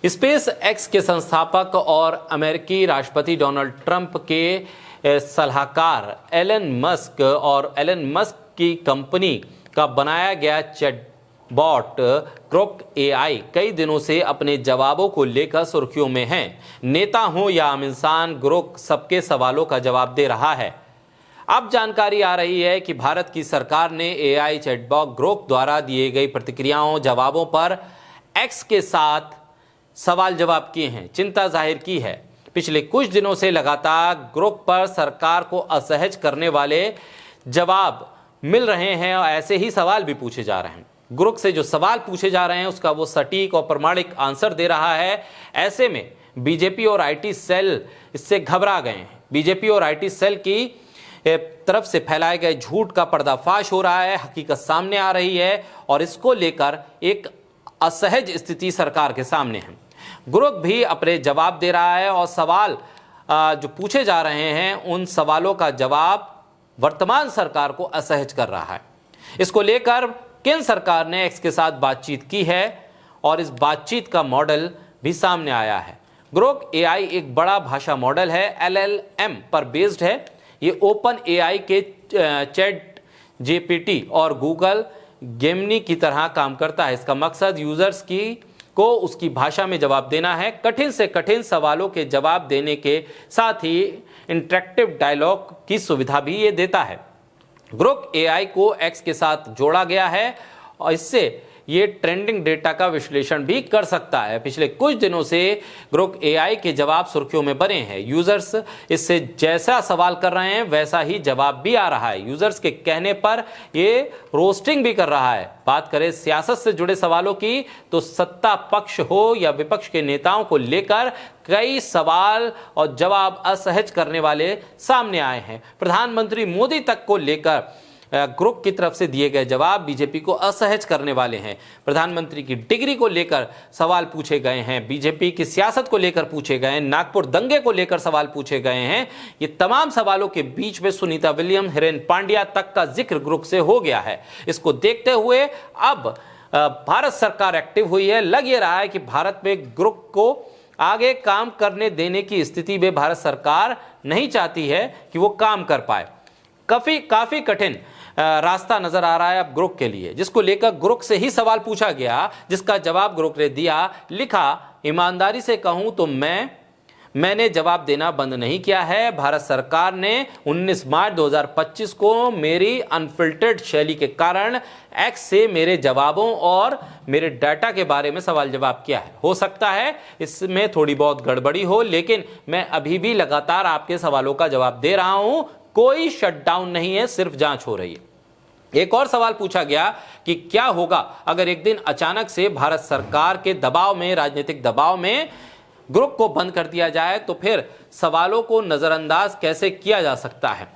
Space x के संस्थापक और अमेरिकी राष्ट्रपति डोनाल्ड ट्रंप के सलाहकार एलन मस्क की कंपनी का बनाया गया चैटबॉट ग्रोक एआई कई दिनों से अपने जवाबों को लेकर सुर्खियों में है। नेता हो या आम इंसान, ग्रोक सबके सवालों का जवाब दे रहा है। अब जानकारी आ रही है कि भारत की सरकार ने एआई चैटबॉट ग्रोक द्वारा दिए गई प्रतिक्रियाओं जवाबों पर एक्स के साथ सवाल जवाब किए हैं, चिंता जाहिर की है। पिछले कुछ दिनों से लगातार ग्रोक पर सरकार को असहज करने वाले जवाब मिल रहे हैं और ऐसे ही सवाल भी पूछे जा रहे हैं। ग्रोक से जो सवाल पूछे जा रहे हैं उसका वो सटीक और प्रमाणिक आंसर दे रहा है। ऐसे में बीजेपी और आईटी सेल इससे घबरा गए हैं। बीजेपी और आईटी सेल की तरफ से फैलाए गए झूठ का पर्दाफाश हो रहा है, हकीकत सामने आ रही है और इसको लेकर एक असहज स्थिति सरकार के सामने है। ग्रोक भी अपने जवाब दे रहा है और सवाल जो पूछे जा रहे हैं उन सवालों का जवाब वर्तमान सरकार को असहज कर रहा है। इसको लेकर केंद्र सरकार ने एक्स के साथ बातचीत की है और इस बातचीत का मॉडल भी सामने आया है। ग्रोक एआई एक बड़ा भाषा मॉडल है, एलएलएम पर बेस्ड है। ये ओपन एआई के चैट जीपीटी और गूगल जेमिनी की तरह काम करता है। इसका मकसद यूजर्स को उसकी भाषा में जवाब देना है। कठिन से कठिन सवालों के जवाब देने के साथ ही इंटरेक्टिव डायलॉग की सुविधा भी ये देता है। ग्रोक एआई को एक्स के साथ जोड़ा गया है और इससे ये ट्रेंडिंग डेटा का विश्लेषण भी कर सकता है। पिछले कुछ दिनों से ग्रोक एआई के जवाब सुर्खियों में बने हैं। यूजर्स इससे जैसा सवाल कर रहे हैं वैसा ही जवाब भी आ रहा है। यूजर्स के कहने पर ये रोस्टिंग भी कर रहा है। बात करें सियासत से जुड़े सवालों की तो सत्ता पक्ष हो या विपक्ष के नेताओं को लेकर कई सवाल और जवाब असहज करने वाले सामने आए हैं। प्रधानमंत्री मोदी तक को लेकर ग्रोक की तरफ से दिए गए जवाब बीजेपी को असहज करने वाले हैं। प्रधानमंत्री की डिग्री को लेकर सवाल पूछे गए हैं, बीजेपी की सियासत को लेकर पूछे गए हैं, नागपुर दंगे को लेकर सवाल पूछे गए हैं। ये तमाम सवालों के बीच में सुनीता विलियम, हिरेन पांड्या तक का जिक्र ग्रोक से हो गया है। इसको देखते हुए अब भारत सरकार एक्टिव हुई है। लग ये रहा है कि भारत में ग्रोक को आगे काम करने देने की स्थिति में भारत सरकार नहीं चाहती है कि वो काम कर पाए। काफी कठिन रास्ता नजर आ रहा है अब ग्रोक के लिए, जिसको लेकर ग्रोक से ही सवाल पूछा गया, जिसका जवाब ग्रोक ने दिया। लिखा, ईमानदारी से कहूं तो मैंने जवाब देना बंद नहीं किया है। भारत सरकार ने 19 मार्च 2025 को मेरी अनफिल्टर्ड शैली के कारण एक्स से मेरे जवाबों और मेरे डाटा के बारे में सवाल जवाब किया है। हो सकता है इसमें थोड़ी बहुत गड़बड़ी हो, लेकिन मैं अभी भी लगातार आपके सवालों का जवाब दे रहा हूं। कोई शटडाउन नहीं है, सिर्फ जांच हो रही है। एक और सवाल पूछा गया कि क्या होगा अगर एक दिन अचानक से भारत सरकार के दबाव में, राजनीतिक दबाव में ग्रोक को बंद कर दिया जाए तो फिर सवालों को नजरअंदाज कैसे किया जा सकता है।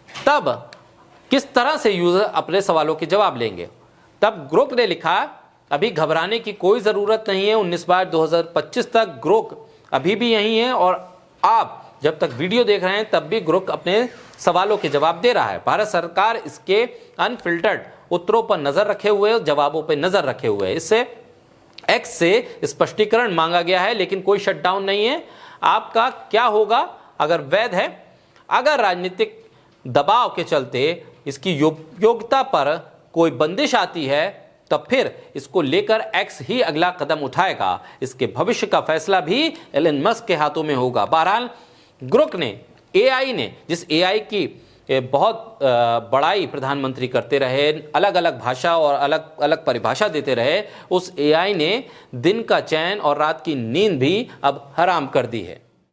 तब किस तरह से यूजर अपने सवालों के जवाब लेंगे। तब ग्रोक ने लिखा, अभी घबराने की कोई जरूरत नहीं है। 19 मार्च 2025 तक ग्रोक अभी भी यही है और आप जब तक वीडियो देख रहे हैं तब भी ग्रोक अपने सवालों के जवाब दे रहा है। भारत सरकार इसके अनफिल्टर्ड उत्तरों पर नजर रखे हुए, जवाबों पर नजर रखे हुए है। इससे एक्स से स्पष्टीकरण मांगा गया है, लेकिन कोई शटडाउन नहीं है। आपका क्या होगा अगर वैध है, अगर राजनीतिक दबाव के चलते इसकी योग्यता पर कोई बंदिश आती है तब फिर इसको लेकर एक्स ही अगला कदम उठाएगा। इसके भविष्य का फैसला भी एलन मस्क के हाथों में होगा। बहरहाल ग्रोक ने, एआई ने, जिस एआई की बहुत बड़ाई प्रधानमंत्री करते रहे, अलग अलग भाषा और अलग अलग परिभाषा देते रहे, उस एआई ने दिन का चैन और रात की नींद भी अब हराम कर दी है।